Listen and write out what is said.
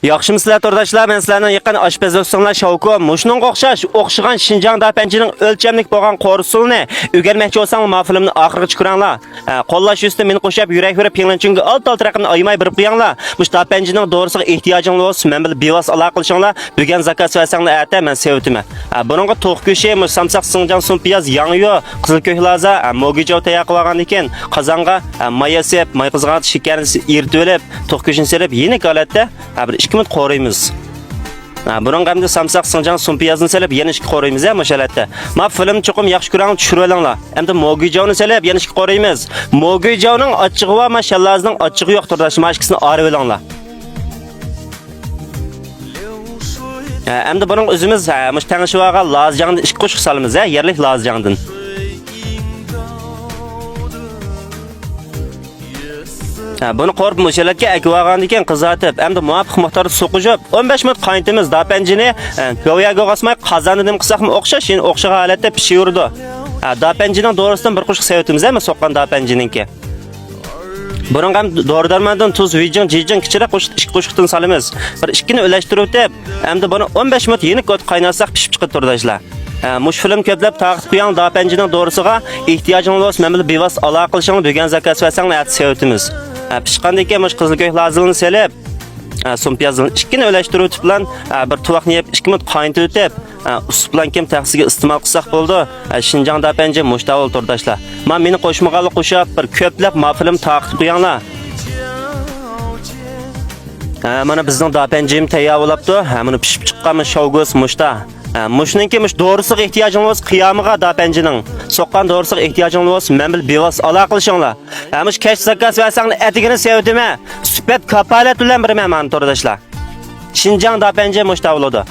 Yaxşımısızlar tordaşlar, men sizlarning yaqin oshpaz do'stlar Shavko. Mushuningga o'xshagan Xinjiang dapanchining o'lchamlik bo'lgan qo'rsulni o'rganmoqchi bo'lsang, bu filmni oxiriga chiqaringlar. Qo'llash ustida meni qo'shib yurak verib pinglanchingga alt raqamni aymay birib qo'yinglar. Bu dapanchining to'g'risiga ehtiyojing bo'lsa, men bilan bevos aloqa qilishinglar. Bugun zakaz versanglar, ata men sevitiman. Buningga to'q go'shi, samsaq Xinjiang sumpiyaz yangiyo, qizil ko'klaza, mogijo tayaq qilgan ekan. Qozonga maya sep, may qizg'at shakarni eritib olib, to'q go'shini serib, yenik holatda bir 2 minut qoraymiz. Bunun qamda samsaq Xinjiang sumpiyazini selib, yana 2 qoraymiz ya mashalatda. Ma film cho'qim yaxshi ko'rang, tushirib olinglar. Endi mogijovni selib, yana 2 qoraymiz. Mogijovning ochiqi va mashallazning ochiqi yo'q turdash mashqisini arib olinglar. Endi buning o'zimiz mush tanishvaga Lazjangni 2 qo'shiq salamiz, yerlik Lazjangdan. Bunu qorib mushalatga akvagan ekan qizatib, endi muvafiq miqdorda so'qijib 15 minut qaynatamiz. Dapanjini go'yaga qasmay qozonidan qisaqmi o'xshash, yine o'xshagan holatda pishirdi. Dapanjining to'g'risidan bir qo'shiq sevitymiz, so'qqan dapanjininki. Buning ham dori-darmondan tuz, vijing, jijing kichira qo'shib 2 qo'shiqdan solamiz. Bir ikkini o'lashtirib deb, endi buni 15 minut yenik o't qaynatsak pishib chiqib turdashlar. Mush film ko'plab taqib qo'ygan dapanjining to'g'risiga ehtiyojing bo'lsa, men bilan bevos aloqa qilishing, bugun zakaz versanglar, at sevitimiz. Pishqandan keyin mush qizil ko'k lazilni selib, sumpiyazini 2ni o'lashtirib bilan bir tuvoqni yeb 2 minut qaynatib o'tib, usti bilan kim taqsiga iste'mol qilsak bo'ldi. Xinjiang dapanji mushtavol turdashlar. Meni qo'shmag'ali qo'shib bir ko'plab film taqib qo'yganlar. Mana bizning dapanjim tayyor bo'libdi. Buni pishib chiqqan shovgos mushta. Mushninki mush doğrusuga ehtiyojing bo'lsa, qiyomiga dapanjining so'qqan doğrusuga ehtiyojing bo'lsa, men bil bevos aloqa qilishinglar. Mush kash zakaz versanglar, etigini sevdimi? Sifat kapolat bilan beraman, to'rdashlar. Xinjiang dapanji mush davlada.